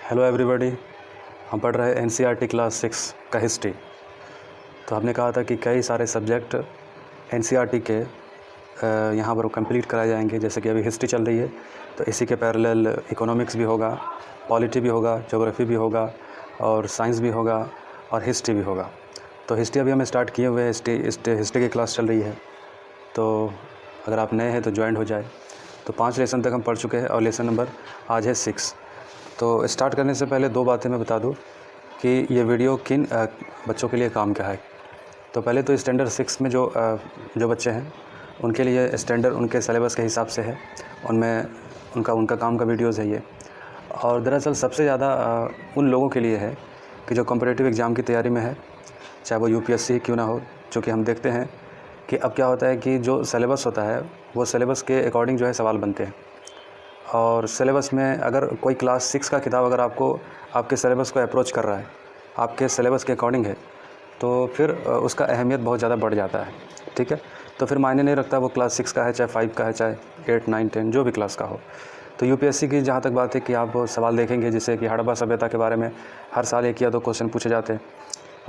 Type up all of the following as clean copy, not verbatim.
Hello everybody. हम पढ़ रहे हैं एनसीईआरटी क्लास 6 का हिस्ट्री। तो हमने कहा था कि कई सारे सब्जेक्ट एनसीईआरटी के यहाँ पर कंप्लीट कराए जाएंगे। जैसे कि अभी हिस्ट्री चल रही है तो इसी के पैरेलल इकोनॉमिक्स भी होगा, पॉलिटी भी होगा, ज्योग्राफी भी होगा और साइंस भी होगा और हिस्ट्री भी होगा। तो हिस्ट्री अभी हमें स्टार्ट किए हुए हैं, हिस्ट्री की क्लास चल रही है। तो अगर आप नए हैं तो ज्वाइन हो जाए। तो 5 लेसन तक हम पढ़ चुके हैं और लेसन नंबर आज है 6। तो स्टार्ट करने से पहले 2 बातें मैं बता दूं कि ये वीडियो किन बच्चों के लिए काम का है। तो पहले तो स्टैंडर्ड 6 में जो बच्चे हैं उनके लिए स्टैंडर्ड उनके सिलेबस के हिसाब से है, उनमें उनका काम का वीडियोज़ है ये। और दरअसल सबसे ज़्यादा उन लोगों के लिए है कि जो कॉम्पिटिटिव एग्ज़ाम की तैयारी में है, चाहे वो यूपीएससी क्यों ना हो। क्योंकि हम देखते हैं कि अब क्या होता है कि जो सिलेबस होता है वो सिलेबस के अकॉर्डिंग जो है सवाल बनते हैं। और सिलेबस में अगर कोई क्लास 6 का किताब अगर आपके सिलेबस को अप्रोच कर रहा है, आपके सिलेबस के अकॉर्डिंग है, तो फिर उसका अहमियत बहुत ज़्यादा बढ़ जाता है। ठीक है, तो फिर मायने नहीं रखता वो क्लास 6 का है, चाहे 5 का है, चाहे 8, 9, 10 जो भी क्लास का हो। तो यूपीएससी की जहाँ तक बात है कि आप सवाल देखेंगे जैसे कि हड़प्पा सभ्यता के बारे में हर साल 1 या 2 क्वेश्चन पूछे जाते हैं।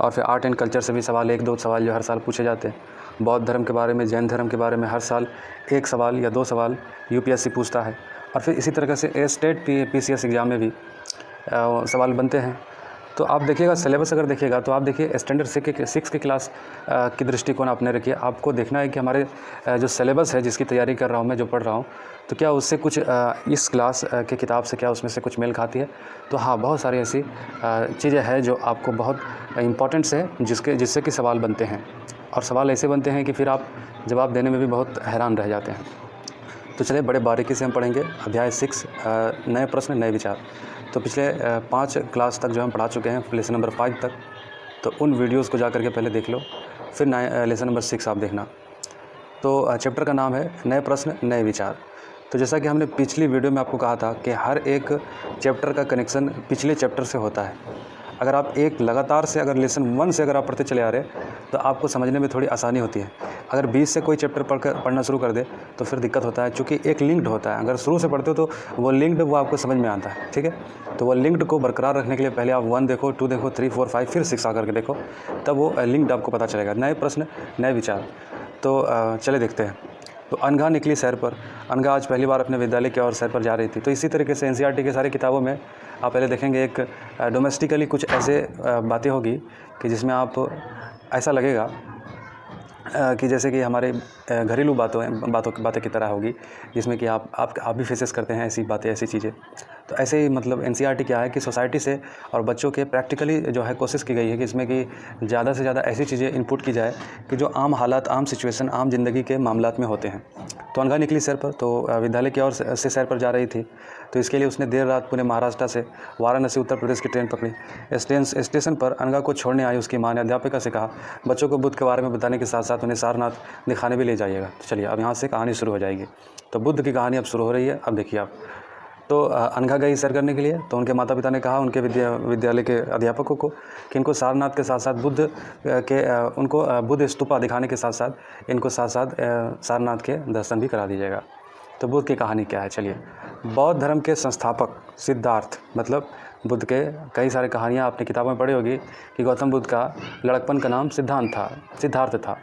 और फिर आर्ट एंड कल्चर से भी सवाल 1-2 सवाल जो हर साल पूछे जाते हैं। बौद्ध धर्म के बारे में, जैन धर्म के बारे में हर साल 1 सवाल या 2 सवाल यूपीएससी पूछता है। और फिर इसी तरीके से स्टेट पीसीएस एग्ज़ाम में भी सवाल बनते हैं। तो आप देखिएगा सिलेबस, अगर देखिएगा तो आप देखिए स्टैंडर्ड 6 की क्लास की दृष्टिकोण आपने रखिए। आपको देखना है कि हमारे जो सिलेबस है जिसकी तैयारी कर रहा हूँ मैं, जो पढ़ रहा हूँ, तो क्या उससे कुछ इस क्लास के किताब से क्या उसमें से कुछ मेल खाती है। तो हाँ, बहुत सारी ऐसी चीज़ें हैं जो आपको बहुत इम्पॉर्टेंट्स है जिससे कि सवाल बनते हैं। और सवाल ऐसे बनते हैं कि फिर आप जवाब देने में भी बहुत हैरान रह जाते हैं। तो चलिए बड़े बारीकी से हम पढ़ेंगे अध्याय 6 नए प्रश्न नए विचार। तो पिछले 5 क्लास तक जो हम पढ़ा चुके हैं, लेसन नंबर 5 तक, तो उन वीडियोस को जा करके पहले देख लो, फिर लेसन नंबर 6 आप देखना। तो चैप्टर का नाम है नए प्रश्न नए विचार। तो जैसा कि हमने पिछली वीडियो में आपको कहा था कि हर एक चैप्टर का कनेक्शन पिछले चैप्टर से होता है। अगर आप एक लगातार से अगर लेसन 1 से अगर आप पढ़ते चले आ रहे तो आपको समझने में थोड़ी आसानी होती है। अगर 20 से कोई चैप्टर पढ़ना शुरू कर दे तो फिर दिक्कत होता है, क्योंकि एक लिंक्ड होता है। अगर शुरू से पढ़ते हो तो वो लिंक्ड वो आपको समझ में आता है। ठीक है, तो वो लिंक्ड को बरकरार रखने के लिए पहले आप 1 देखो, 2 देखो, 3, 4, 5 फिर 6 आकर के देखो, तब वो लिंक्ड आपको पता चलेगा। नए प्रश्न नए विचार। तो चले देखते हैं। तो अनघा निकली सैर पर। अनघा आज पहली बार अपने विद्यालय की ओर सैर पर जा रही थी। तो इसी तरीके से एनसीईआरटी के सारी किताबों में आप पहले देखेंगे एक डोमेस्टिकली कुछ ऐसे बातें होगी कि जिसमें आप ऐसा लगेगा कि जैसे कि हमारे घरेलू बातें की तरह होगी, जिसमें कि आप भी फेसेस करते हैं ऐसी बातें, ऐसी चीज़ें। तो ऐसे ही मतलब एनसीईआरटी क्या है कि सोसाइटी से और बच्चों के प्रैक्टिकली जो है कोशिश की गई है कि इसमें कि ज़्यादा से ज़्यादा ऐसी चीज़ें इनपुट की जाए कि जो आम हालात, आम सिचुएशन, आम ज़िंदगी के मामलात में होते हैं। तो अनघा निकली सैर पर, तो विद्यालय की ओर से सैर पर जा रही थी। तो इसके लिए उसने देर रात पुणे महाराष्ट्र से वाराणसी उत्तर प्रदेश की ट्रेन पकड़ी। स्टेशन पर अनघा को छोड़ने आई उसकी माँ ने अध्यापिका से कहा, बच्चों को बुद्ध के बारे में बताने के साथ साथ उन्हें सारनाथ दिखाने भी ले जाइएगा। तो चलिए अब यहाँ से कहानी शुरू हो जाएगी। तो बुद्ध की कहानी अब शुरू हो रही है। अब देखिए आप। तो अनघा गई सैर करने के लिए। तो उनके माता पिता ने कहा उनके विद्यालय के अध्यापकों को कि इनको सारनाथ के साथ साथ उनको बुद्ध स्तूपा दिखाने के साथ साथ इनको साथ साथ सारनाथ के दर्शन भी करा दीजिएगा। तो बुद्ध की कहानी क्या है, चलिए। बौद्ध धर्म के संस्थापक सिद्धार्थ, मतलब बुद्ध के कई सारे कहानियाँ आपने किताबों में पढ़ी होगी कि गौतम बुद्ध का लड़कपन का नाम सिद्धार्थ था।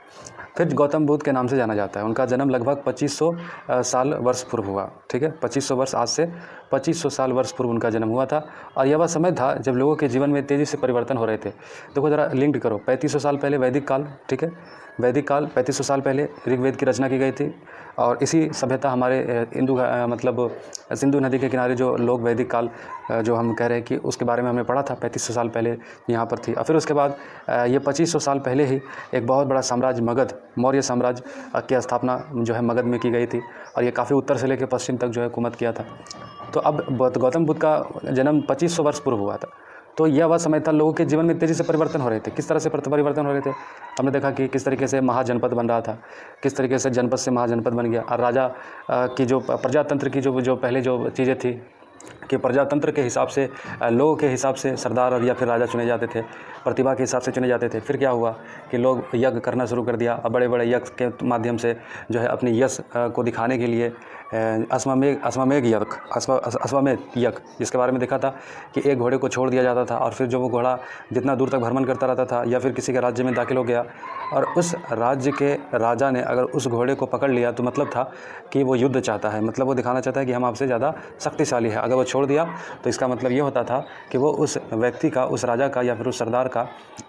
फिर गौतम बुद्ध के नाम से जाना जाता है। उनका जन्म लगभग 2500 साल वर्ष पूर्व हुआ। ठीक है, 2500 वर्ष, आज से 2500 साल वर्ष पूर्व उनका जन्म हुआ था। और यह वह समय था जब लोगों के जीवन में तेज़ी से परिवर्तन हो रहे थे। देखो ज़रा लिंक्ड करो, 3500 साल पहले वैदिक काल। ठीक है, वैदिक काल 3500 साल पहले ऋग्वेद की रचना की गई थी। और इसी सभ्यता हमारे मतलब सिंधु नदी के किनारे जो लोग वैदिक काल जो हम कह रहे हैं कि उसके बारे में हमने पढ़ा था, 3500 साल पहले यहाँ पर थी। और फिर उसके बाद ये 2500 साल पहले ही एक बहुत बड़ा साम्राज्य मगध, मौर्य साम्राज्य की स्थापना जो है मगध में की गई थी। और ये काफ़ी उत्तर से लेकर पश्चिम तक जो है हुकूमत किया था। तो अब गौतम बुद्ध का जन्म 2500 वर्ष पूर्व हुआ था। तो यह वह समय था, लोगों के जीवन में तेज़ी से परिवर्तन हो रहे थे। किस तरह से परिवर्तन हो रहे थे, हमने देखा कि किस तरीके से महाजनपद बन रहा था, किस तरीके से जनपद से महाजनपद बन गया। और राजा की जो प्रजातंत्र की जो पहले जो चीज़ें थी, कि प्रजातंत्र के हिसाब से, लोगों के हिसाब से सरदार और या फिर राजा चुने जाते थे, प्रतिभा के हिसाब से चुने जाते थे। फिर क्या हुआ कि लोग यज्ञ करना शुरू कर दिया, और बड़े बड़े यज्ञ के माध्यम से जो है अपनी यश को दिखाने के लिए अश्वमेध यज्ञ, जिसके बारे में देखा था कि एक घोड़े को छोड़ दिया जाता था और फिर जो वो घोड़ा जितना दूर तक भ्रमण करता रहता था या फिर किसी के राज्य में दाखिल हो गया और उस राज्य के राजा ने अगर उस घोड़े को पकड़ लिया तो मतलब था कि वो युद्ध चाहता है, मतलब वो दिखाना चाहता है कि हम आपसे ज़्यादा शक्तिशाली है। अगर वो छोड़ दिया तो इसका मतलब ये होता था कि वो उस व्यक्ति का, उस राजा का या फिर उस सरदार का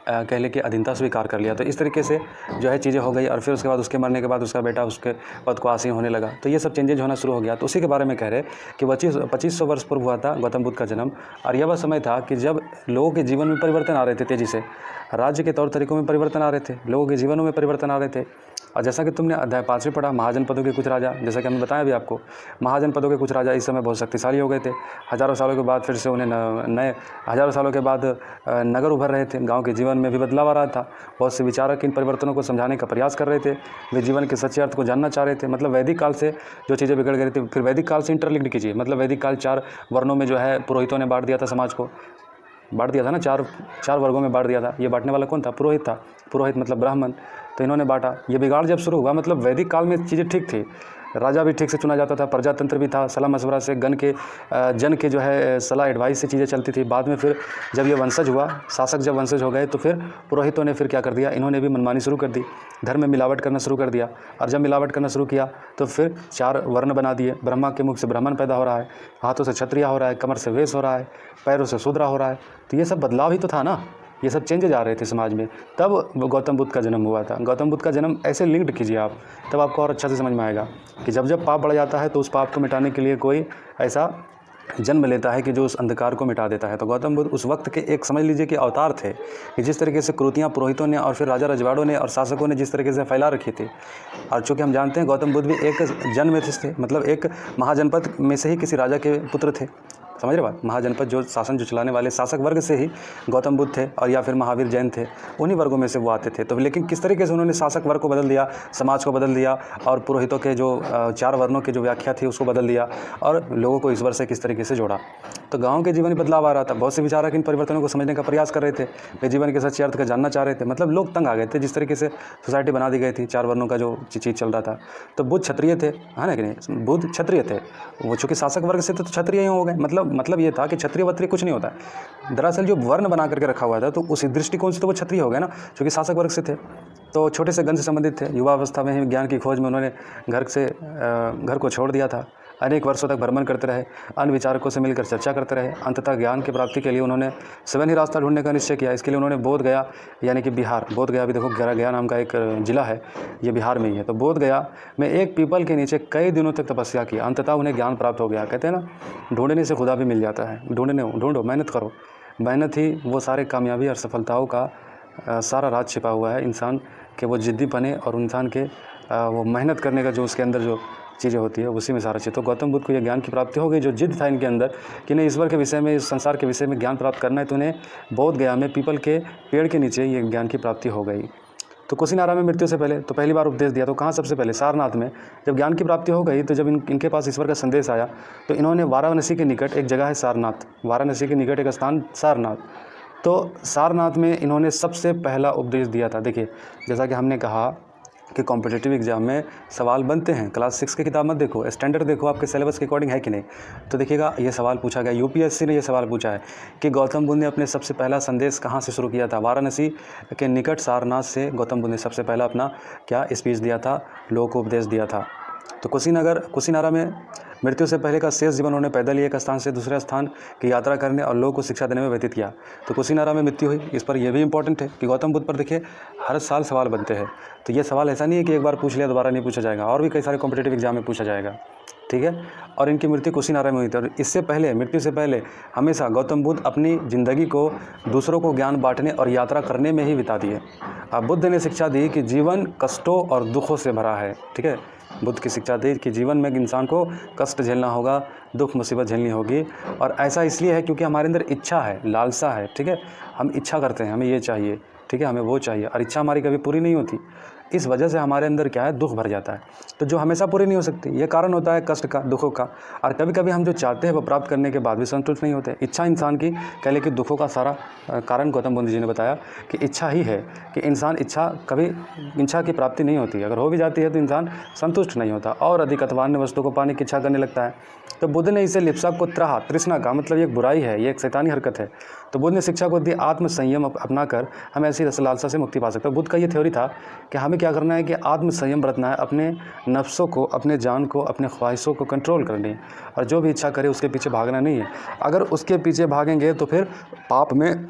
कह ले कि अधीनता स्वीकार कर लिया। तो इस तरीके से जो है चीज़ें हो गई और फिर उसके बाद उसके मरने के बाद उसका बेटा उसके पद को आसीन होने लगा। तो ये सब चेंजेज होना शुरू हो गया। तो उसी के बारे में कह रहे कि 2500 वर्ष पूर्व हुआ था गौतम बुद्ध का जन्म, और यह वह समय था कि जब लोगों के जीवन में परिवर्तन आ रहे थे, तेज़ी से राज्य के तौर तरीकों में परिवर्तन आ रहे थे, लोगों के जीवनों में परिवर्तन आ रहे थे। और जैसा कि तुमने अध्याय 5 में पढ़ा, महाजनपदों के कुछ राजा, जैसा कि हमने बताया भी आपको, महाजनपदों के कुछ राजा इस समय बहुत शक्तिशाली हो गए थे। हज़ारों सालों के बाद फिर से उन्हें नए हज़ारों सालों के बाद नगर उभर रहे थे, गांव के जीवन में भी बदलाव आ रहा था। बहुत से विचारक इन परिवर्तनों को समझाने का प्रयास कर रहे थे, वे जीवन के सच्चे अर्थ को जानना चाह रहे थे। मतलब वैदिक काल से जो चीज़ें बिगड़ गई थी, फिर वैदिक काल से इंटरलिंक्ड कीजिए। मतलब वैदिक काल 4 वर्णों में जो है पुरोहितों ने बांट दिया था, समाज को बांट दिया था ना, चार वर्गों में बांट दिया था। ये बांटने वाला कौन था? पुरोहित था। पुरोहित मतलब ब्राह्मण, तो इन्होंने बांटा। ये बिगाड़ जब शुरू हुआ, मतलब वैदिक काल में चीज़ें ठीक थी, राजा भी ठीक से चुना जाता था, प्रजातंत्र भी था, सलाह मशवरा से जन के जो है सलाह एडवाइस से चीज़ें चलती थी। बाद में फिर जब ये वंशज हुआ, शासक जब वंशज हो गए तो फिर पुरोहितों ने फिर क्या कर दिया, इन्होंने भी मनमानी शुरू कर दी, धर्म में मिलावट करना शुरू कर दिया। और जब मिलावट करना शुरू किया तो फिर 4 वर्ण बना दिए। ब्रह्मा के मुख से ब्राह्मण पैदा हो रहा है, हाथों से क्षत्रिय हो रहा है, कमर से वैश्य हो रहा है, पैरों से शूद्र हो रहा है। तो ये सब बदलाव ही तो था ना, ये सब चेंजेज आ रहे थे समाज में। तब गौतम बुद्ध का जन्म हुआ था। गौतम बुद्ध का जन्म ऐसे लिंक्ड कीजिए आप, तब आपको और अच्छा से समझ में आएगा कि जब जब पाप बढ़ जाता है तो उस पाप को मिटाने के लिए कोई ऐसा जन्म लेता है कि जो उस अंधकार को मिटा देता है। तो गौतम बुद्ध उस वक्त के एक समझ लीजिए कि अवतार थे, कि जिस तरीके से कुरीतियाँ पुरोहितों ने और फिर राजा रजवाड़ों ने और शासकों ने जिस तरीके से फैला रखी थी। और चूँकि हम जानते हैं गौतम बुद्ध भी एक जन्म में थे, मतलब एक महाजनपद में से ही किसी राजा के पुत्र थे। समझ रहे बात? महाजनपद जो शासन जो चलाने वाले शासक वर्ग से ही गौतम बुद्ध थे, और या फिर महावीर जैन थे, उन्हीं वर्गों में से वो आते थे। तो लेकिन किस तरीके से उन्होंने शासक वर्ग को बदल दिया, समाज को बदल दिया, और पुरोहितों के जो 4 वर्णों की जो व्याख्या थी उसको बदल दिया, और लोगों को ईश्वर से किस तरीके से जोड़ा। तो गाँव के जीवन में बदलाव आ रहा था। बहुत से विचारक इन परिवर्तनों को समझने का प्रयास कर रहे थे, वे जीवन के सच्चे अर्थ का जानना चाह रहे थे। मतलब लोग तंग आ गए थे जिस तरीके से सोसाइटी बना दी गई थी, 4 वर्णों का जो चीज़ चल रहा था। तो बुद्ध क्षत्रिय थे, है ना कि नहीं? बुद्ध क्षत्रिय थे, वो चूँकि शासक वर्ग से थे तो क्षत्रिय ही हो गए। मतलब ये था कि क्षत्रिय वत्रिय कुछ नहीं होता है। दरअसल जो वर्ण बना करके रखा हुआ था तो उस दृष्टिकोण से तो वो क्षत्रिय हो गए ना, क्योंकि शासक वर्ग से थे। तो छोटे से गण से संबंधित थे। युवा अवस्था में ही ज्ञान की खोज में उन्होंने घर को छोड़ दिया था। अनेक वर्षों तक भ्रमण करते रहे, अन्य विचारकों से मिलकर चर्चा करते रहे। अंततः ज्ञान की प्राप्ति के लिए उन्होंने स्वयं ही रास्ता ढूंढने का निश्चय किया। इसके लिए उन्होंने बोध गया, यानी कि बिहार, बोध गया भी देखो गया नाम का एक जिला है, ये बिहार में ही है। तो बोध गया में एक पीपल के नीचे कई दिनों तक तपस्या की। अंततः उन्हें ज्ञान प्राप्त हो गया। कहते हैं ना, ढूंढने से खुदा भी मिल जाता है। ढूंढो, मेहनत करो। मेहनत ही वो सारे कामयाबी और सफलताओं का सारा राज छिपा हुआ है। इंसान के वो जिद्दी बने और इंसान के वो मेहनत करने का जो उसके अंदर जो चीज़ें होती है उसी में सारा चीज़। तो गौतम बुद्ध को ये ज्ञान की प्राप्ति हो गई, जो जिद था इनके अंदर कि इन्हें ईश्वर के विषय में, इस संसार के विषय में ज्ञान प्राप्त करना है। तो उन्हें बोध गया में पीपल के पेड़ के नीचे ये ज्ञान की प्राप्ति हो गई। तो कुशीनारा में मृत्यु से पहले तो पहली बार उपदेश दिया। तो कहाँ? सबसे पहले सारनाथ में। जब ज्ञान की प्राप्ति हो गई तो जब इनके पास ईश्वर का संदेश आया तो इन्होंने वाराणसी के निकट एक जगह है सारनाथ, वाराणसी के निकट एक स्थान सारनाथ, तो सारनाथ में इन्होंने सबसे पहला उपदेश दिया था। देखिए, जैसा कि हमने कहा कि कॉम्पिटिटिव एग्जाम में सवाल बनते हैं। क्लास 6 की किताब मत देखो, स्टैंडर्ड देखो आपके सिलेबस के अकॉर्डिंग है कि नहीं। तो देखिएगा, ये सवाल पूछा गया, यूपीएससी ने ये सवाल पूछा है कि गौतम बुद्ध ने अपने सबसे पहला संदेश कहाँ से शुरू किया था? वाराणसी के निकट सारनाथ से गौतम बुद्ध ने सबसे पहला अपना क्या स्पीच दिया था, लोगों को उपदेश दिया था। तो कुशीनारा में मृत्यु से पहले का शेष जीवन उन्होंने पैदल ही एक स्थान से दूसरे स्थान की यात्रा करने और लोगों को शिक्षा देने में व्यतीत किया। तो कुशीनारा में मृत्यु हुई। इस पर यह भी इंपॉर्टेंट है कि गौतम बुद्ध पर देखिए हर साल सवाल बनते हैं। तो ये सवाल ऐसा नहीं है कि एक बार पूछ लिया दोबारा नहीं पूछा जाएगा, और भी कई सारे कॉम्पिटिटिव एग्जाम में पूछा जाएगा। ठीक है। और इनकी मृत्यु कुशीनारा में हुई थी। और इससे पहले, मृत्यु से पहले हमेशा गौतम बुद्ध अपनी ज़िंदगी को दूसरों को ज्ञान बांटने और यात्रा करने में ही बिता दिए। अब बुद्ध ने शिक्षा दी कि जीवन कष्टों और दुखों से भरा है। ठीक है, बुद्ध की शिक्षा दी कि जीवन में इंसान को कष्ट झेलना होगा, दुख मुसीबत झेलनी होगी। और ऐसा इसलिए है क्योंकि हमारे अंदर इच्छा है, लालसा है। ठीक है, हम इच्छा करते हैं, हमें ये चाहिए, ठीक है, हमें वो चाहिए, और इच्छा हमारी कभी पूरी नहीं होती। इस वजह से हमारे अंदर क्या है, दुख भर जाता है। तो जो हमेशा पूरी नहीं हो सकती, ये कारण होता है कष्ट का, दुखों का। और कभी कभी हम जो चाहते हैं वो प्राप्त करने के बाद भी संतुष्ट नहीं होते। इच्छा इंसान की, कह ले कि दुखों का सारा कारण गौतम बुद्ध जी ने बताया कि इच्छा ही है, कि इंसान कभी इच्छा की प्राप्ति नहीं होती। अगर हो भी जाती है तो इंसान संतुष्ट नहीं होता और अधिक अथवा अन्य वस्तु को पाने की इच्छा करने लगता है। तो बुद्ध ने इसे लिप्सा को तृष्णा का मतलब ये एक बुराई है, ये एक शैतानी हरकत है। तो बुद्ध ने शिक्षा को दी आत्म संयम अपना कर हम ऐसी रसलालसा से मुक्ति पा सकते हैं। बुद्ध का ये थ्योरी था कि हमें क्या करना है कि आत्म संयम बरतना है, अपने नफ्सों को, अपने जान को, अपने ख्वाहिशों को कंट्रोल करनी है और जो भी इच्छा करे उसके पीछे भागना नहीं है। अगर उसके पीछे भागेंगे तो फिर पाप में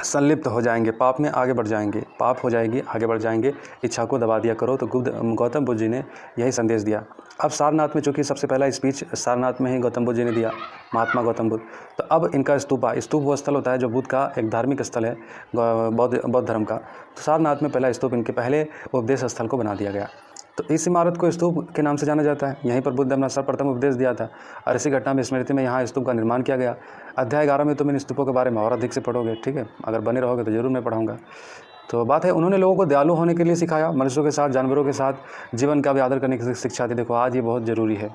संलिप्त हो जाएंगे, पाप में आगे बढ़ जाएंगे, पाप हो जाएगी, आगे बढ़ जाएंगे। इच्छा को दबा दिया करो। तो गौतम बुद्ध जी ने यही संदेश दिया। अब सारनाथ में, चूँकि सबसे पहला स्पीच सारनाथ में ही गौतम बुद्ध जी ने दिया, महात्मा गौतम बुद्ध। तो अब इनका स्तूप वो स्थल होता है जो बुद्ध का एक धार्मिक स्थल है, बौद्ध धर्म का। तो सारनाथ में पहला स्तूप इनके पहले उपदेश स्थल को बना दिया गया। तो इस इमारत को स्तूप के नाम से जाना जाता है। यहीं पर बुद्ध ने अपना सर्वप्रथम उपदेश दिया था और इसी घटना में स्मृति में यहाँ स्तूप का निर्माण किया गया। अध्याय 11 में तुम इन स्तूपों के बारे में और अधिक से पढ़ोगे, ठीक है। अगर बने रहोगे तो जरूर मैं पढ़ाऊँगा। तो बात है, उन्होंने लोगों को दयालु होने के लिए सिखाया, मनुष्यों के साथ, जानवरों के साथ जीवन का भी आदर करने की शिक्षा दी। देखो आज ये बहुत ज़रूरी है।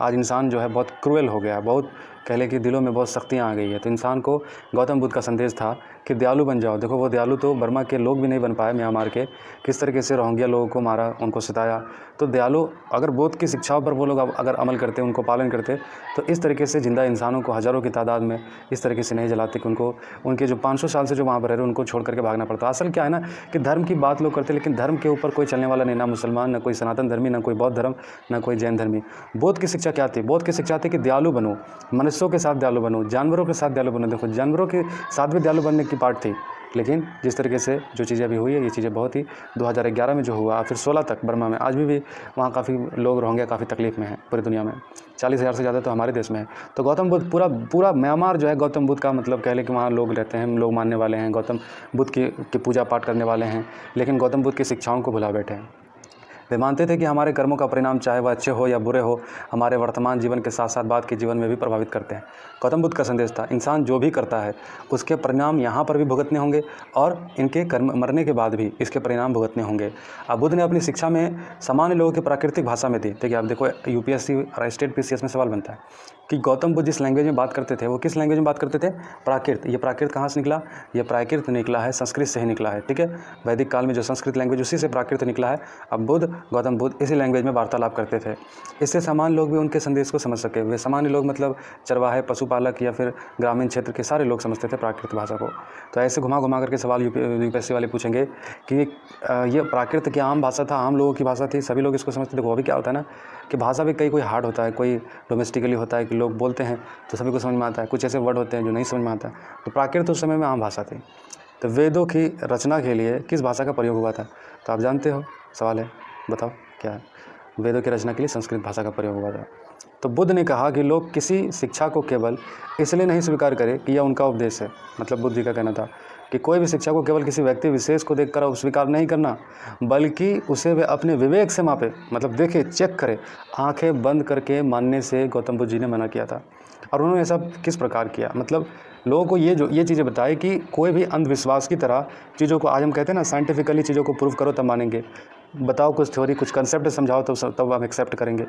आज इंसान जो है बहुत क्रूएल हो गया, बहुत कह ले कि दिलों में बहुत सख्तियाँ आ गई है। तो इंसान को गौतम बुद्ध का संदेश था कि दयालु बन जाओ। देखो वो दयालु तो बर्मा के लोग भी नहीं बन पाए, म्यांमार के, किस तरीके से रोहिंग्या लोगों को मारा, उनको सताया। तो दयालु अगर बुद्ध की शिक्षाओं पर वो लोग अगर अमल करते, उनको पालन करते, तो इस तरीके से जिंदा इंसानों को हज़ारों की तादाद में इस तरीके से नहीं जलाते कि उनको, उनके जो 500 साल से जो वहाँ पर रह रहे उनको छोड़ करके भागना पड़ता। असल क्या है ना कि धर्म की बात लोग करते, लेकिन धर्म के ऊपर कोई चलने वाला नहीं, ना मुसलमान, ना कोई सनातन धर्मी, ना कोई बौद्ध धर्म, ना कोई जैन धर्मी। बुद्ध की शिक्षा क्या थी? बुद्ध की शिक्षा थी कि दयालु बनो, मनुष्यों के साथ दयालु बनो, जानवरों के साथ दयालु बनो। देखो जानवरों के साथ भी दयालु बनने की पार्ट थी, लेकिन जिस तरीके से जो चीज़ें अभी हुई है, ये चीज़ें बहुत ही 2011 में जो हुआ, फिर 16 तक बर्मा में, आज भी वहाँ काफ़ी लोग रोहिंग्या काफ़ी तकलीफ में हैं पूरी दुनिया में। 40,000 से ज़्यादा तो हमारे देश में है। तो गौतम बुद्ध पूरा म्यांमार जो है गौतम बुद्ध का मतलब कह लें कि वहाँ लोग रहते हैं, लोग मानने वाले हैं, गौतम बुद्ध की पूजा पाठ करने वाले हैं, लेकिन गौतम बुद्ध की शिक्षाओं को भुला बैठे हैं। वे मानते थे कि हमारे कर्मों का परिणाम चाहे वह अच्छे हो या बुरे हो, हमारे वर्तमान जीवन के साथ साथ बाद के जीवन में भी प्रभावित करते हैं। गौतम बुद्ध का संदेश था इंसान जो भी करता है उसके परिणाम यहाँ पर भी भुगतने होंगे और इनके कर्म मरने के बाद भी इसके परिणाम भुगतने होंगे। अब बुद्ध ने अपनी शिक्षा में सामान्य लोगों की प्राकृतिक भाषा में दी। देखिए आप देखो यूपीएससी और स्टेट पीसीएस में सवाल बनता है कि गौतम बुद्ध जिस लैंग्वेज में बात करते थे वो किस लैंग्वेज में बात करते थे? प्राकृत। ये प्राकृत कहाँ से निकला? ये प्राकृत निकला है संस्कृत से ही निकला है, ठीक है। वैदिक काल में जो संस्कृत लैंग्वेज उसी से प्राकृत निकला है। अब गौतम बुद्ध इसी लैंग्वेज में वार्तालाप करते थे। इससे सामान्य लोग भी उनके संदेश को समझ सके। वे सामान्य लोग मतलब चरवाहे, पशुपालक या फिर ग्रामीण क्षेत्र के सारे लोग समझते थे प्राकृत भाषा को। तो ऐसे घुमा करके सवाल यूपीएससी वाले पूछेंगे कि ये प्राकृत की आम भाषा था, आम लोगों की भाषा थी, सभी लोग इसको समझते। देखो अभी क्या होता है ना कि भाषा भी कोई हार्ड होता है, कोई डोमेस्टिकली होता है कि लोग बोलते हैं तो सभी को समझ में आता है, कुछ ऐसे वर्ड होते हैं जो नहीं समझ में आता है। तो प्राकृत उस समय में आम भाषा थी। तो वेदों की रचना के लिए किस भाषा का प्रयोग हुआ था? तो आप जानते हो, सवाल है, बताओ क्या है? वेदों की रचना के लिए संस्कृत भाषा का प्रयोग हुआ था। तो बुद्ध ने कहा कि लोग किसी शिक्षा को केवल इसलिए नहीं स्वीकार करें कि यह उनका उपदेश है। मतलब बुद्ध जी का कहना था कि कोई भी शिक्षा को केवल किसी व्यक्ति विशेष को देखकर स्वीकार नहीं करना, बल्कि उसे वे अपने विवेक से मापे, मतलब देखे, चेक करे। आंखें बंद करके मानने से गौतम बुद्ध जी ने मना किया था। और उन्होंने ऐसा किस प्रकार किया? मतलब लोगों को ये चीज़ें बताई कि कोई भी अंधविश्वास की तरह चीज़ों को, आज हम कहते हैं ना साइंटिफिकली चीज़ों को प्रूव करो तब मानेंगे, बताओ कुछ थ्योरी, कुछ कंसेप्ट समझाओ तब हम एक्सेप्ट करेंगे।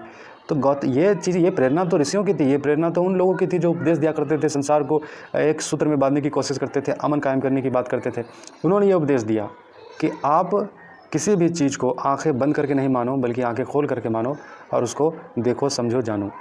तो ये प्रेरणा तो ऋषियों की थी, ये प्रेरणा तो उन लोगों की थी जो उपदेश दिया करते थे, संसार को एक सूत्र में बांधने की कोशिश करते थे, अमन कायम करने की बात करते थे। उन्होंने ये उपदेश दिया कि आप किसी भी चीज़ को आंखें बंद करके नहीं मानो, बल्कि आंखें खोल करके मानो और उसको देखो, समझो, जानो।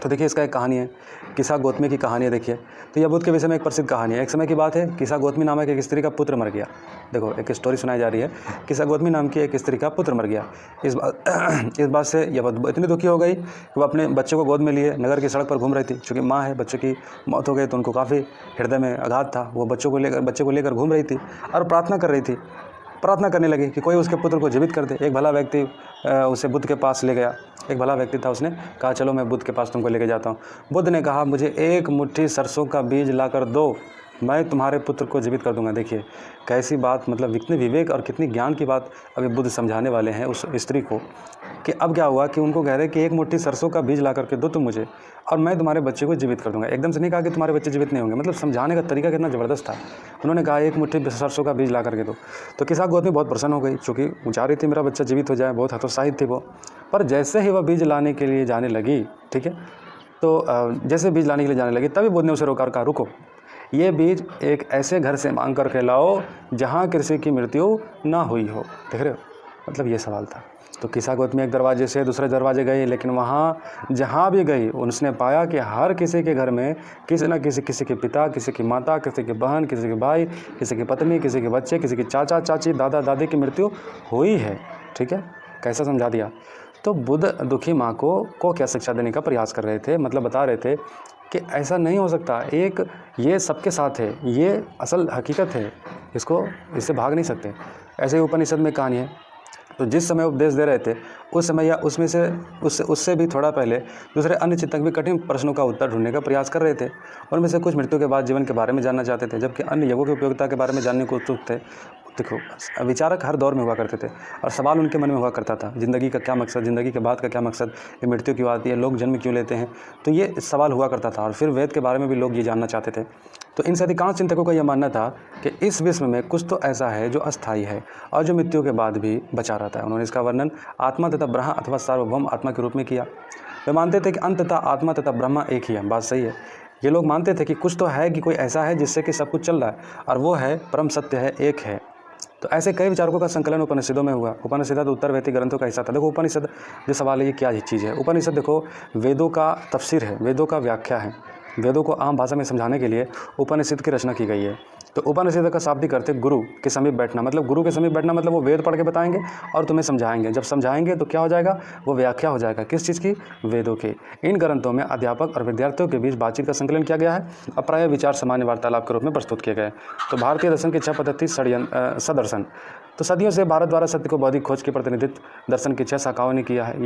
तो देखिए इसका एक कहानी है, किसा गौतमी की कहानी है। देखिए तो यह बुद्ध के विषय में एक प्रसिद्ध कहानी है। एक समय की बात है, किसा गौतमी नामक एक स्त्री का पुत्र मर गया। देखो एक स्टोरी सुनाई जा रही है, किसा गौतमी नाम की एक स्त्री का पुत्र मर गया। इस बात से यह इतनी दुखी हो गई कि वो अपने बच्चे को गोद में लिए नगर की सड़क पर घूम रही थी। चूँकि माँ है, बच्चे की मौत हो गई तो उनको काफ़ी हृदय में आघात था। वो बच्चे को लेकर घूम रही थी और प्रार्थना करने लगी कि कोई उसके पुत्र को जीवित कर दे। एक भला व्यक्ति उसे बुद्ध के पास ले गया। एक भला व्यक्ति था, उसने कहा चलो मैं बुद्ध के पास तुमको लेके जाता हूँ। बुद्ध ने कहा मुझे एक मुट्ठी सरसों का बीज लाकर दो, मैं तुम्हारे पुत्र को जीवित कर दूंगा। देखिए कैसी बात, मतलब कितने विवेक और कितनी ज्ञान की बात अभी बुद्ध समझाने वाले हैं उस स्त्री को, कि अब क्या हुआ कि उनको कह रहे कि एक मुट्ठी सरसों का बीज ला करके दो तुम मुझे, और मैं तुम्हारे बच्चे को जीवित कर दूंगा। एकदम से नहीं कहा कि तुम्हारे बच्चे जीवित नहीं होंगे, मतलब समझाने का तरीका कितना ज़बरदस्त था। उन्होंने कहा एक मुट्ठी सरसों का बीज ला करके दो। तो किसान गौतमी बहुत प्रसन्न हो गई, चूँकि वो चाह रही थी मेरा बच्चा जीवित हो जाए, बहुत हतोत्साहित थी वो। पर जैसे ही वह बीज लाने के लिए जाने लगी, ठीक है, तो जैसे बीज लाने के लिए जाने लगी तभी बुद्ध ने उसे रोका, कहा रुको, ये बीज एक ऐसे घर से मांग करके लाओ जहाँ किसी की मृत्यु ना हुई हो। देख रहे हो, मतलब ये सवाल था। तो किसा गौतमी एक दरवाजे से दूसरे दरवाजे गई, लेकिन वहाँ जहाँ भी गई उसने पाया कि हर किसी के घर में किसी न किसी के पिता, किसी की माता, किसी की बहन, किसी के भाई, किसी की पत्नी, किसी के बच्चे, किसी के चाचा चाची, दादा दादी की मृत्यु हुई है। ठीक है, कैसा समझा दिया। तो बुद्ध दुखी माँ को क्या शिक्षा देने का प्रयास कर रहे थे, मतलब बता रहे थे कि ऐसा नहीं हो सकता, एक ये सबके साथ है, ये असल हकीकत है, इससे भाग नहीं सकते। ऐसे ही उपनिषद में कहानी है। तो जिस समय उपदेश दे रहे थे उस समय या उसमें से उससे भी थोड़ा पहले दूसरे अन्य चिंतक भी कठिन प्रश्नों का उत्तर ढूंढने का प्रयास कर रहे थे। उनमें से कुछ मृत्यु के बाद जीवन के बारे में जानना चाहते थे, जबकि अन्य योगों की उपयोगिता के बारे में जानने को उत्सुक थे। देखो, विचारक हर दौर में हुआ करते थे और सवाल उनके मन में हुआ करता था, ज़िंदगी का क्या मकसद, ज़िंदगी के बाद का क्या मकसद, ये मृत्यु क्यों आती है, लोग जन्म क्यों लेते हैं, तो ये सवाल हुआ करता था। और फिर वेद के बारे में भी लोग ये जानना चाहते थे। तो इन से अधिकांश चिंतकों का यह मानना था कि इस विश्व में कुछ तो ऐसा है जो अस्थायी है और जो मृत्यु के बाद भी बचा रहता है। उन्होंने इसका वर्णन आत्मा तथा ब्रह्म अथवा सार्वभौम आत्मा के रूप में किया। वे मानते थे कि अंततः आत्मा तथा ब्रह्म एक ही है। बात सही है, ये लोग मानते थे कि कुछ तो है, कि कोई ऐसा है जिससे कि सब कुछ चल रहा है, और वो है परम सत्य है, एक है। तो ऐसे कई विचारकों का संकलन उपनिषदों में हुआ। उपनिषद उत्तरवर्ती ग्रंथों का हिस्सा था। देखो उपनिषद जो सवाल है, ये क्या चीज़ है। उपनिषद देखो वेदों का तफसीर है, वेदों का व्याख्या है। वेदों को आम भाषा में समझाने के लिए उपनिषद की रचना की गई है। तो उपनिषद का शाब्दिक अर्थ है गुरु के समीप बैठना। मतलब गुरु के समीप बैठना मतलब वो वेद पढ़ के बताएंगे और तुम्हें समझाएंगे। जब समझाएंगे तो क्या हो जाएगा, वो व्याख्या हो जाएगा। किस चीज़ की, वेदों की। इन ग्रंथों में अध्यापक और विद्यार्थियों के बीच बातचीत का संकलन किया गया है और प्राय विचार सामान्य वार्तालाप के रूप में प्रस्तुत किए गए। तो भारतीय दर्शन की 6 पद्धति सदर्शन। तो सदियों से भारत द्वारा सत्य को बौद्धिक खोज के प्रतिनिधित्व दर्शन की 6 शाखाओं ने किया है।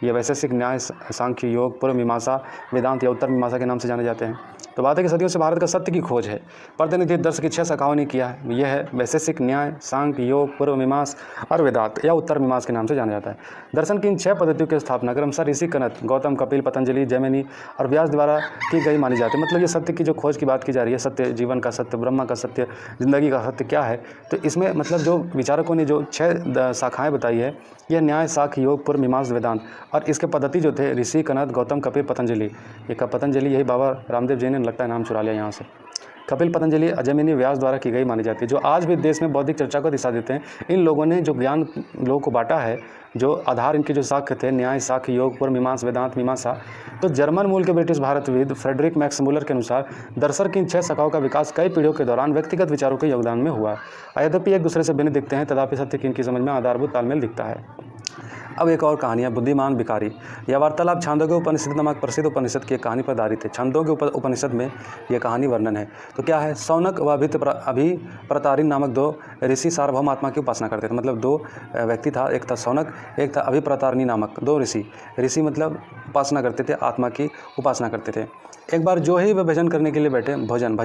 ये वैशेषिक, न्याय, सांख्य, योग, पूर्व मीमांसा, वेदांत या उत्तर मीमांसा के नाम से जाने जाते हैं। तो बात है कि सदियों से भारत का सत्य की खोज है। प्रतिनिधित्व दर्शन की 6 शाखाओं ने किया है। यह है वैशेषिक, न्याय, सांख्य, योग, पूर्व मीमांसा और वेदांत या उत्तर मीमांसा के नाम से जाना जाता है। दर्शन की इन 6 पद्धतियों की स्थापना क्रमशः ऋषि कनद, गौतम, कपिल, पतंजलि, जैमिनी और व्यास द्वारा की गई मानी जाती है। मतलब ये सत्य की जो खोज की बात की जा रही है, सत्य, जीवन का सत्य, ब्रह्म का सत्य, जिंदगी का सत्य क्या है, तो इसमें मतलब जो विचारकों ने जो 6 शाखाएं बताई है, यह न्याय, सांख्य, योग, पूर्व मीमांसा, वेदांत, और इसके पद्धति जो थे ऋषि, कनद, गौतम, कपिल, पतंजलि। ये पतंजलि यही बाबा रामदेव जी ने लगता है नाम चुरा लिया यहाँ से। कपिल, पतंजलि, अजैमिनी, व्यास द्वारा की गई मानी जाती है। जो आज भी देश में बौद्धिक चर्चा को दिशा देते हैं, इन लोगों ने जो ज्ञान लोगों को बांटा है, जो आधार इनके जो साक्ष्य थे, न्याय, सांख्य, योग, पूर्व मीमांसा, वेदांत, मीमांसा। तो जर्मन मूल के ब्रिटिश भारतविद फ्रेडरिक मैक्स मुलर के अनुसार दर्शन की इन 6 शाखाओं का विकास कई पीढ़ियों के दौरान व्यक्तिगत विचारों के योगदान में हुआ। यद्यपि एक दूसरे से भिन्न दिखते हैं, तथापि सत्य की इनकी समझ में आधारभूत तालमेल दिखता है। अब एक और कहानी है, बुद्धिमान भिखारी। यह वार्तालाप छांदोग्य उपनिषद नामक प्रसिद्ध उपनिषद की कहानी पर आधारित है। छांदोग्य उपनिषद में यह कहानी वर्णन है। तो क्या है, सौनक व अभिप्रतारिण नामक 2 ऋषि सार्वभौम आत्मा की उपासना करते थे। मतलब 2 व्यक्ति था, एक था सौनक, एक था अभिप्रतारिणी नामक 2 ऋषि मतलब उपासना करते थे, आत्मा की उपासना करते थे। एक बार जो ही वे भजन करने के लिए बैठे, भोजन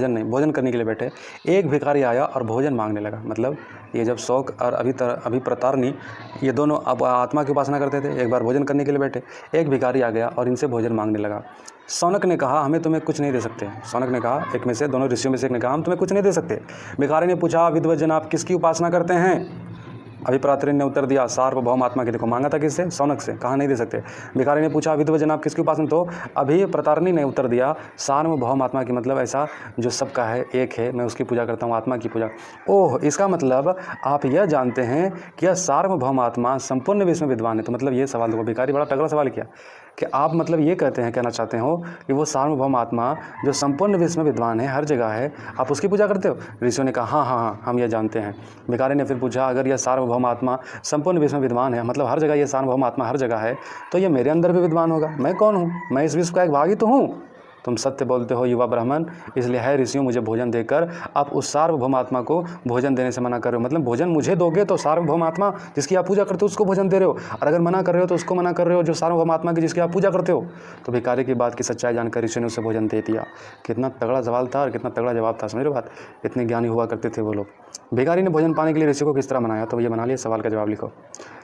करने के लिए बैठे, एक भिखारी आया और भोजन मांगने लगा। मतलब ये जब शौक और अभिप्रतारिणी ये दोनों अब आत्मा की उपासना करते थे, एक बार भोजन करने के लिए बैठे, एक भिखारी आ गया और इनसे भोजन मांगने लगा। सौनक ने कहा, हमें तुम्हें कुछ नहीं दे सकते। सौनक ने कहा, एक में से, दोनों ऋषियों में से एक ने कहा, हम तुम्हें कुछ नहीं दे सकते। भिखारी ने पूछा, विद्वत जन आप किसकी उपासना करते हैं? अभिप्रतारिणी ने उत्तर दिया, सार्वभौम आत्मा की। देखो, मांगा था किससे? सौनक से, कहा नहीं दे सकते। भिखारी ने पूछा, विद्वत जन आप किसकी उपासना? तो अभिप्रतारिणी ने उत्तर दिया, सार्वभौम आत्मा की। मतलब ऐसा जो सबका है, एक है, मैं उसकी पूजा करता हूँ, आत्मा की पूजा। ओह, इसका मतलब आप यह जानते हैं कि यह सार्वभौम आत्मा संपूर्ण विश्व में विद्वान है। तो मतलब ये सवाल, देखो भिखारी बड़ा तगड़ा सवाल किया कि आप मतलब ये कहना चाहते हो कि वो सार्वभौम आत्मा जो संपूर्ण विश्व में विद्वान है, हर जगह है, आप उसकी पूजा करते हो? ऋषियों ने कहा, हाँ, हम ये जानते हैं। भिखारी ने फिर पूछा, अगर यह सार्वभौम आत्मा संपूर्ण विश्व में विद्वान है, मतलब हर जगह ये सार्वभौम आत्मा हर जगह है, तो ये मेरे अंदर भी विद्वान होगा। मैं कौन हूँ? मैं इस विश्व का एक भाग ही तो हूँ। तुम सत्य बोलते हो युवा ब्राह्मण, इसलिए है ऋषियों मुझे भोजन देकर आप उस सार्वभौम आत्मा को भोजन देने से मना कर रहे हो। मतलब भोजन मुझे दोगे तो सार्वभौम आत्मा जिसकी आप पूजा करते हो उसको भोजन दे रहे हो, और अगर मना कर रहे हो तो उसको मना कर रहे हो जो सार्वभौम आत्मा की जिसकी आप पूजा करते हो। तो भिखारी की बात की सच्चाई जानकर ऋषि ने उसे भोजन दे दिया। कितना तगड़ा सवाल था और कितना तगड़ा जवाब था, समझ रहे हो बात। इतने ज्ञानी हुआ करते थे वो लोग। भिखारी ने भोजन पाने के लिए ऋषि को किस तरह मनाया, तो ये बना लिया, सवाल का जवाब लिखो।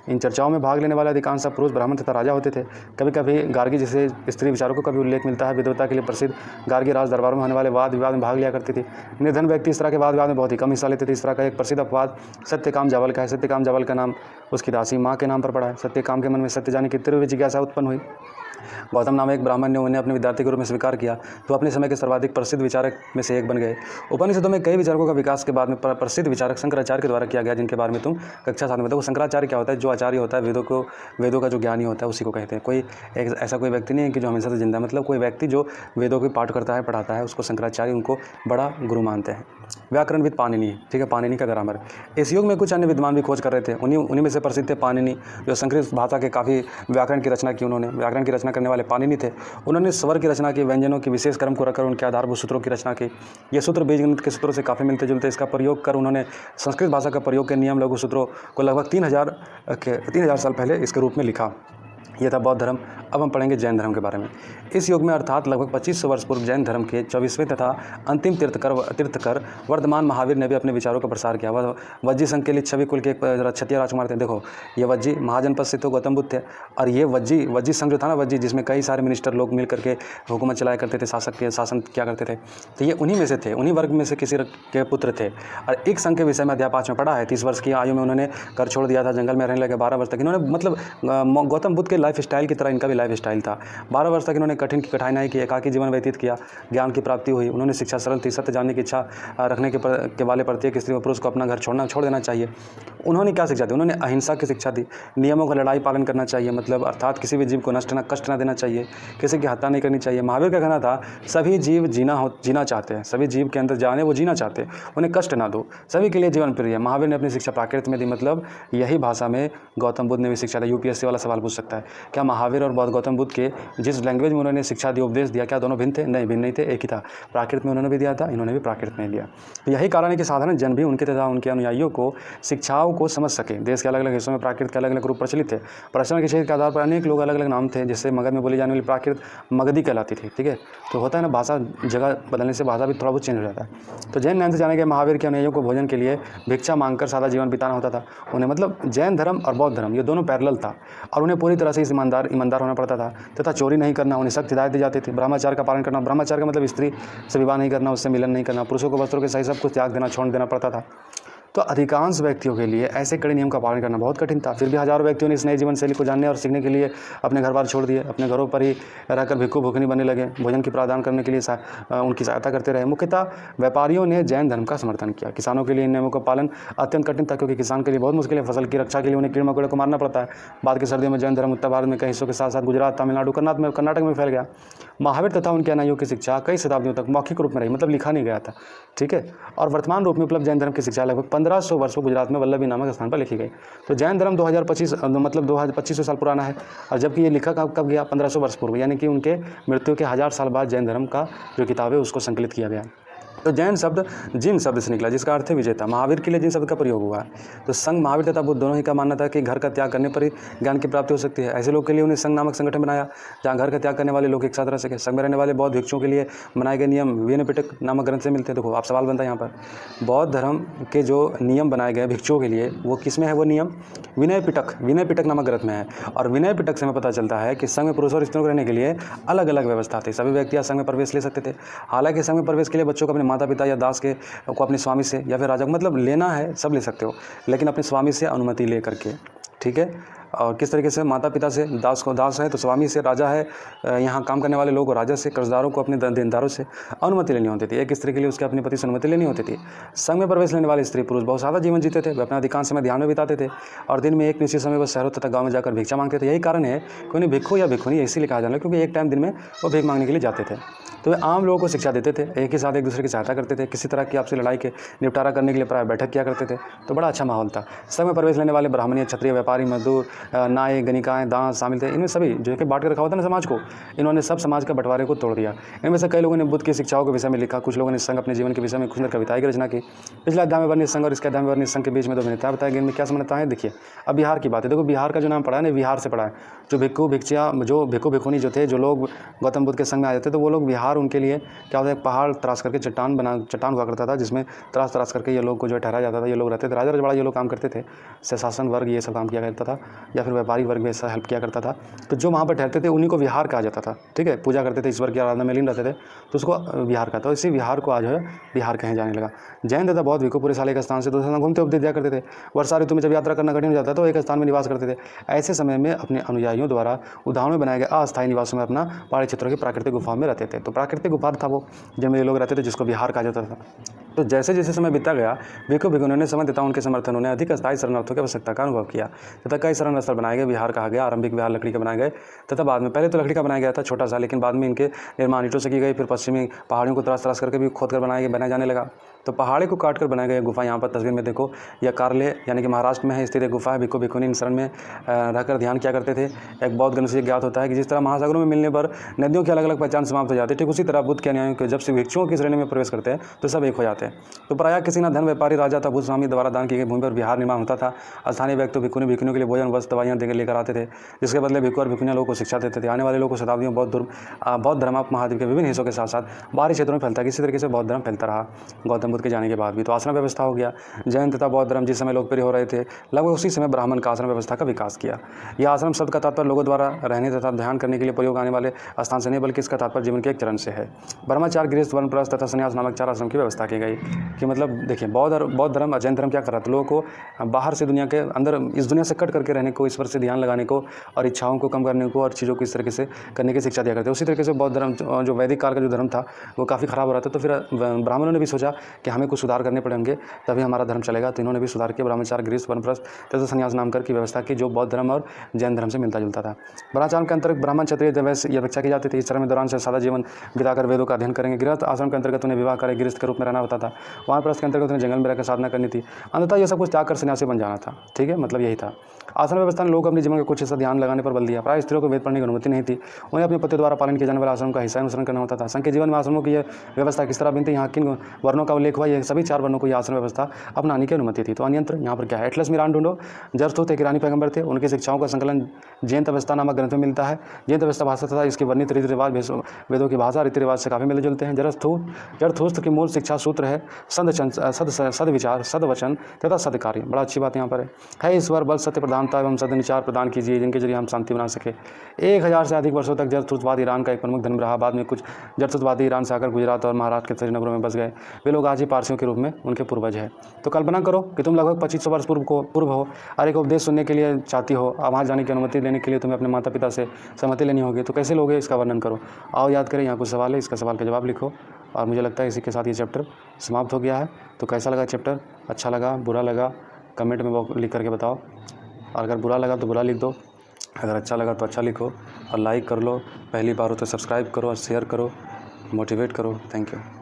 इन चर्चाओं में भाग लेने वाले अधिकांश पुरुष ब्राह्मण तथा राजा होते थे। कभी कभी गार्गी जैसे स्त्री विचारकों का भी उल्लेख मिलता है। विद्वता के लिए प्रसिद्ध गार्गी राज दरबारों में होने वाले वाद विवाद में भाग लिया करती थी। निर्धन व्यक्ति इस तरह के वाद विवाद में बहुत ही कम हिस्सा लेते थे। इस तरह का एक प्रसिद्ध अपवाद सत्यकाम जावल का है। सत्यकाम जावल का नाम उसकी दासी माँ के नाम पर पड़ा है। सत्यकाम के मन में सत्य जाने की तीव्र जिज्ञासा उत्पन्न हुई। गौतम नामक एक ब्राह्मण ने उन्हें अपने विद्यार्थी के रूप में स्वीकार किया, तो अपने समय के सर्वाधिक प्रसिद्ध विचारक में से एक बन गए। उपनिषदों में कई विचारकों का विकास के बाद में प्रसिद्ध विचारक शंकराचार्य के द्वारा किया गया, जिनके बारे में तुम कक्षा 7 में देखो। शंकराचार्य क्या होता है, जो आचार्य होता है वेदों का जो ज्ञानी होता है उसी को कहते हैं। कोई ऐसा कोई व्यक्ति नहीं है कि जो हमेशा से जिंदा, मतलब कोई व्यक्ति जो वेदों के पाठ करता है पढ़ाता है उसको शंकराचार्य उनको बड़ा गुरु मानते हैं। व्याकरणविद पाणिनि, ठीक है, पाणिनि का ग्रामर। इस युग में कुछ अन्य विद्वान भी खोज कर रहे थे। उन्हीं में से प्रसिद्ध थे पाणिनि, जो संस्कृत भाषा के काफ़ी व्याकरण की रचना की। उन्होंने व्याकरण की रचना करने वाले पाणिनि थे। उन्होंने स्वर की रचना की, व्यंजनों की विशेष क्रम को रखकर उनके आधारभूत सूत्रों की रचना की। ये सूत्र बीजगणित के सूत्रों से काफ़ी मिलते जुलते। इसका प्रयोग कर उन्होंने संस्कृत भाषा का प्रयोग के नियम लघु सूत्रों को लगभग 3000 साल पहले इसके रूप में लिखा। यह था बौद्ध धर्म। अब हम पढ़ेंगे जैन धर्म के बारे में। इस युग में अर्थात लगभग 2500 वर्ष पूर्व जैन धर्म के 24वें तथा अंतिम तीर्थकर वर्धमान महावीर ने भी अपने विचारों का प्रसार किया। वह वज्जी संघ के लिए छवि कुल के एक क्षत्रिय राजकुमार थे। देखो, ये वज्जी महाजनपद से तो गौतम बुद्ध थे, और ये वज्जी संघ जो था ना, वज्जी जिसमें कई सारे मिनिस्टर लोग मिल करके हुकूमत चलाया करते थे, शासन किया करते थे, तो ये उन्हीं में से थे, उन्हीं वर्ग में से किसी के पुत्र थे। और एक संघ के विषय में अध्याय 5 में पढ़ा है। 30 वर्ष की आयु में उन्होंने घर छोड़ दिया था, जंगल में रहने लगे 12 वर्ष तक। इन्होंने मतलब गौतम बुद्ध के लाइफ स्टाइल की तरह इनका भी लाइफ स्टाइल था। 12 वर्ष तक इन्होंने कठिनाई की, एकाकी जीवन व्यतीत किया। ज्ञान की प्राप्ति हुई। उन्होंने शिक्षा सरल थी। सत्य जानने की इच्छा रखने के वाले प्रत्येक स्त्री व पुरुष को अपना घर छोड़ देना चाहिए। उन्होंने क्या शिक्षा दी? उन्होंने अहिंसा की शिक्षा दी। नियमों का लड़ाई पालन करना चाहिए, मतलब अर्थात किसी भी जीव को कष्ट न देना चाहिए, किसी की हत्या नहीं करनी चाहिए। महावीर का कहना था सभी जीव जीना चाहते हैं, सभी जीव के अंदर जाने वो जीना चाहते हैं, उन्हें कष्ट ना दो, सभी के लिए जीवन प्रिय है। महावीर ने अपनी शिक्षा प्राकृत में दी, मतलब यही भाषा में गौतम बुद्ध ने भी शिक्षा दी। यूपीएससी वाला सवाल पूछ सकता है, क्या महावीर और गौतम बुद्ध के जिस लैंग्वेज में उन्होंने शिक्षा दी, उपदेश दिया, क्या दोनों भिन्न थे? नहीं, भिन्न नहीं थे, एक ही था। प्राकृत में उन्होंने भी दिया था, इन्होंने भी प्राकृत में दिया। तो यही कारण है कि साधारण जन भी उनके तथा उनके अनुयायियों को शिक्षाओं को समझ सके। देश के अलग अलग हिस्सों में प्राकृत के अलग अलग रूप प्रचलित थे। प्रचलन के क्षेत्र के आधार पर अनेक लोग अलग अलग नाम थे। जैसे मगध में बोली जाने वाली प्राकृत मगधी कहलाती थी, ठीक है। तो होता है ना, भाषा जगह बदलने से भाषा भी थोड़ा बहुत चेंज हो जाता है। तो जैन धर्म से जाने के महावीर के अनुयायियों को भोजन के लिए भिक्षा मांगकर सादा जीवन बिताना होता था उन्हें। मतलब जैन धर्म और बौद्ध धर्म ये दोनों पैरेलल था, और उन्हें पूरी तरह से ईमानदार होना पड़ता था तथा चोरी नहीं करना। उन्हें सख्त हिदायत दी जाती थी। ब्रह्मचार्य का पालन करना, ब्रह्मचार्य का मतलब स्त्री से विवाह नहीं करना, उससे मिलन नहीं करना। पुरुषों को वस्त्रों के सही सब कुछ त्याग देना, छोड़ देना पड़ता था। तो अधिकांश व्यक्तियों के लिए ऐसे कड़े नियम का पालन करना बहुत कठिन था। फिर भी हजारों व्यक्तियों ने इस नई जीवन शैली को जानने और सीखने के लिए अपने घर बार छोड़ दिए, अपने घरों पर ही रहकर भिक्खु भूखनी बनने लगे, भोजन की प्रदान करने के लिए उनकी सहायता करते रहे। मुख्यतः व्यापारियों ने जैन धर्म का समर्थन किया। किसानों के लिए इन नियमों का पालन अत्यंत कठिन था, क्योंकि किसान के लिए बहुत मुश्किल है। फसल की रक्षा के लिए उन्हें कीड़े मकोड़े को मारना पड़ता है। बाद की सर्दियों में जैन धर्म उत्तर भारत में कई हिस्सों के साथ साथ गुजरात, तमिलनाडु, कर्नाटक में फैल गया। महावीर तथा उनके अनुयायियों की शिक्षा कई शताब्दियों तक मौखिक रूप में रही, मतलब लिखा नहीं गया था, ठीक है। और वर्तमान रूप में उपलब्ध जैन धर्म की शिक्षा लगभग 1500 वर्षों गुजरात में वल्लभी नामक स्थान पर लिखी गई। तो जैन धर्म 2500 साल पुराना है, और जबकि ये लिखा कब गया? 1500 वर्ष पूर्व, यानी कि उनके मृत्यु के 1000 साल बाद जैन धर्म का जो किताब है उसको संकलित किया गया। तो जैन शब्द जिन शब्द से निकला, जिसका अर्थ है विजेता। महावीर के लिए जिन शब्द का प्रयोग हुआ है। तो संघ महावीर तथा बुद्ध दोनों ही का मानना था कि घर का त्याग करने पर ही ज्ञान की प्राप्ति हो सकती है। ऐसे लोग के लिए उन्हें संघ नामक संगठन बनाया, जहाँ घर का त्याग करने वाले लोग एक साथ रह सके। संघ में रहने वाले बौद्ध भिक्षुओं के लिए बनाए गए नियम विनय पिटक नामक ग्रंथ से मिलते हैं। देखो, आप सवाल बनता है यहाँ पर, बौद्ध धर्म के जो नियम बनाए गए भिक्षुओं के लिए, वो किस में है? वो नियम विनय पिटक नामक ग्रंथ में है। और विनय पिटक से हमें पता चलता है कि संघ में पुरुषों और स्त्रियों को रहने के लिए अलग अलग व्यवस्था थी। सभी व्यक्ति संघ में प्रवेश ले सकते थे। हालांकि संघ में प्रवेश के लिए बच्चों को अपने माता पिता या दास को अपने स्वामी से या फिर राजा, मतलब लेना है सब ले सकते हो, लेकिन अपने स्वामी से अनुमति ले करके, ठीक है। और किस तरीके से? माता पिता से, दास है तो स्वामी से, राजा है यहाँ काम करने वाले लोग को राजा से, कर्जदारों को अपने देनदारों से अनुमति लेनी होती थी। एक स्त्री के लिए उसके अपने पति से अनुमति लेनी होती थी। संघ में प्रवेश लेने वाले स्त्री पुरुष बहुत सादा जीवन जीते थे। वे अपना अधिकांश समय ध्यान में बिताते थे, और दिन में एक निश्चित समय वो शहरों तथा गाँव में जाकर भिक्षा मांगते थे। यही कारण है कि उन्हें भिक्खु या भिक्खुनी इसीलिए कहा जाना, क्योंकि एक टाइम दिन में वो भीख मांगने के लिए जाते थे। तो वे आम लोगों को शिक्षा देते थे, एक ही साथ एक दूसरे की सहायता करते थे। किसी तरह की आपसी लड़ाई के निपटारा करने के लिए प्राय बैठक किया करते थे। तो बड़ा अच्छा माहौल था। संघ में प्रवेश लेने वाले ब्राह्मणी, क्षत्रिय, व्यापारी, मजदूर नाय, गणिकाएँ, दास शामिल थे। इनमें सभी जो कि बाँट के रखा हुआ था ना समाज को, इन्होंने सब समाज के बँटवारे को तोड़ दिया। इनमें से कई लोगों ने बुद्ध की शिक्षाओं के विषय में लिखा, कुछ लोगों ने संघ अपने जीवन के विषय में कुछ कविताएँ की रचना की। पिछले अध्याय में वर्णित संघ और इसके अध्याय में वर्णित संघ के बीच में 2 भिन्नताएँ बताई गई। इनमें क्या समानता है देखिए। अब बिहार की बात है, देखो बिहार का जो नाम पड़ा है ना, बिहार से पड़ा है। जो भिक्षु भिक्षिया जो भिक्षु भिक्षुनी जो थे, जो लोग गौतम बुद्ध के संग में आए थे, तो वो लोग बिहार उनके लिए क्या होता है, पहाड़ तराश करके चट्टान हुआ करता था, जिसमें तराश करके ये लोग को जो ठहराया जाता था। ये लोग रहते थे, राजा रजवाड़ा ये लोग काम करते थे, शासन वर्ग ये सब काम किया करता था, या फिर व्यापारी वर्ग भी ऐसा हेल्प किया करता था। तो जो वहाँ पर ठहरते थे उन्हीं को विहार कहा जाता था। ठीक है, पूजा करते थे, ईश्वर की आराधना में लीन रहते थे, तो उसको विहार कहता है। इसी विहार को आज है बिहार कहे जाने लगा। जैन तथा बौद्ध भिक्षु पूरे साल एक स्थान से दूसरे स्थान घूमते उपदेश दिया करते थे। वर्षा ऋतु में जब यात्रा करना कठिन हो जाता तो एक स्थान में निवास करते थे। ऐसे समय में अपने अनुयायियों द्वारा उदाहरण में बनाए गए अस्थायी निवासों में अपना पहाड़ी क्षेत्रों की प्राकृतिक गुफाओं में रहते थे। तो प्राकृतिक गुफा था वो, जिनमें ये लोग रहते थे, जिसको बिहार कहा जाता था। तो जैसे जैसे समय बीता गया, भिक्षु भिक्षुनियों ने समय तथा उनके समर्थनों ने अधिक अस्थायी शरणार्थियों की आवश्यकता का अनुभव किया तथा कई शरण स्थल बनाए गए। बिहार कहा गया। आरंभिक बिहार लकड़ी के बनाए गए तथा बाद में, पहले तो लकड़ी का बनाया गया था छोटा सा, लेकिन बाद में इनके निर्माण ईंटों से की गई। फिर पश्चिमी पहाड़ियों को तराश करके भी खोद कर बनाया जाने लगा। तो पहाड़ी को काट कर बनाई गई गुफा, यहाँ पर तस्वीर में देखो, यह कारले यानी कि महाराष्ट्र में है स्थित एक गुफा है। भिक्षु भिक्षुनी इन शरण में रहकर ध्यान किया करते थे। एक बौद्ध ग्रंथ से ज्ञात होता है कि जिस तरह महासागरों में मिलने पर नदियों की अलग अलग पहचान समाप्त हो जाती है, ठीक उसी तरह बुद्ध के अनुयायियों के जब से भिक्षुओं की श्रेणी में प्रवेश करते हैं तो सब एक हो जाते हैं। तो प्रायः किसी न धन व्यापारी राजा था भूस्वामी द्वारा दान की गई भूमि पर विहार निर्माण होता था। स्थानीय व्यक्ति भिक्षुनी भिक्षुनियों के लिए भोजन वस्त्र दवाइयाँ देकर लेकर आते थे, जिसके बदले भिक्षु और भिक्षुनियाँ लोगों को शिक्षा देते थे। आने वाले लोगों को शताब्दियों बौद्ध धर्म महाद्वीप के विभिन्न हिस्सों के साथ साथ बाहरी क्षेत्रों में फैलता है। इसी तरीके से बौद्ध धर्म फैलता रहा गौतम बुद्ध के जाने के बाद भी। तो आश्रम व्यवस्था हो गया। जैन तथा बौद्ध धर्म जिस समय लोकप्रिय हो रहे थे, लगभग उसी समय ब्राह्मण का आश्रम व्यवस्था का विकास किया। यह आश्रम शब्द का तात्पर्य लोगों द्वारा रहने तथा ध्यान करने के लिए प्रयोग आने वाले स्थान से नहीं, बल्कि इसका तात्पर्य जीवन के एक चरण से है। ब्रह्मचार्य, गृहस्थ, वानप्रस्थ तथा संन्यास नामक 4 आश्रम की व्यवस्था की गई। कि मतलब देखिए, बौद्ध धर्म और जैन धर्म क्या कर रहा था, लोगों को बाहर से दुनिया के अंदर, इस दुनिया से कट करके रहने को, ईश्वर से ध्यान लगाने को और इच्छाओं को कम करने को और चीज़ों को इस तरीके से करने की शिक्षा दिया करते हैं। उसी तरीके से बौद्ध धर्म जो वैदिक काल का जो धर्म था वो काफ़ी ख़राब हो रहा था। तो फिर ब्राह्मणों ने भी सोचा कि हमें कुछ सुधार करने पड़ेंगे तभी हमारा धर्म चलेगा। तो इन्होंने भी सुधार किया। ब्रह्मचार्य, गृहस्थ, वानप्रस्थ तथा संन्यास नामकर की व्यवस्था की, जो बौद्ध धर्म और जैन धर्म से मिलता जुलता था। ब्रह्मचार्य के अंतर्गत ब्राह्मण, क्षत्रिय, वैश्य यह अपेक्षा की जाती थी। इस चरण में दौरान से सादा जीवन बिताकर वेदों का अध्ययन करेंगे। गृहस्थ आश्रम के अंतर्गत उन्हें विवाह कर गृहस्थ के रूप में रहना होता था। वानप्रस्थ के अंतर्गत उन्हें जंगल में रहकर साधना करनी थी। अंततः यह सब कुछ त्याग कर सन्यासी बन जाना था। ठीक है, मतलब यही था। आश्रम व्यवस्था ने लोगों को अपने जीवन का कुछ हिस्सा ध्यान लगाने पर बल दिया। प्राय स्त्रियों को वेद पढ़ने की अनुमति नहीं थी। उन्हें अपने पति द्वारा पालन किए जाने वाले आश्रम का हिस्सा अनुसरण करना होता था। संघ के जीवन में आश्रमों की यह व्यवस्था किस तरह भिन्न थी, यहाँ किन वर्णों का उल्लेख हुआ, ये सभी 4 वर्णों को यह आश्रम व्यवस्था अपनाने की अनुमति थी। तो अन्यंत्र यहाँ पर क्या है, एटलस मिरान ढूंढो। जरथूत एक ईरानी पैगंबर थे। उनकी शिक्षाओं का संकलन जैन अवस्था नामक ग्रंथ में मिलता है। जैन अवस्था भाषा तथा इसके वर्णित रीति रिवाज वेदों की भाषा रीति रिवाज से काफ़ी मिलते जुलते हैं। जरथूस्त की मूल शिक्षा सूत्र है सदविचार, सदवचन तथा सदकार्य। बड़ा अच्छी बात यहाँ पर है ईश्वर, बल, सत्य प्रधानता एवं सदविचार प्रदान कीजिए, जिनके जरिए हम शांति बना सके। 1000 से अधिक वर्षों तक जरथूस्तवाद ईरान का एक प्रमुख धर्म रहा। बाद में कुछ जरथूस्तवादी ईरान से आकर गुजरात और महाराष्ट्र के नगरों में बस गए। वे लोग आज ही पारसियों के रूप में उनके पूर्वज हैं। तो कल्पना करो कि तुम लगभग 2500 वर्ष पूर्व हो और एक उपदेश सुनने के लिए चाहती हो। वहाँ जाने की अनुमति लेने के लिए तुम्हें अपने माता पिता से सहमति लेनी होगी। तो कैसे लोगे, इसका वर्णन करो। आओ याद करें, यहाँ कुछ सवाल है, इसका सवाल का जवाब लिखो। और मुझे लगता है इसी के साथ ये चैप्टर समाप्त हो गया है। तो कैसा लगा चैप्टर, अच्छा लगा, बुरा लगा, कमेंट में लिख करके बताओ। और अगर बुरा लगा तो बुरा लिख दो, अगर अच्छा लगा तो अच्छा लिखो और लाइक कर लो। पहली बार हो तो सब्सक्राइब करो और शेयर करो, मोटिवेट करो। Thank you.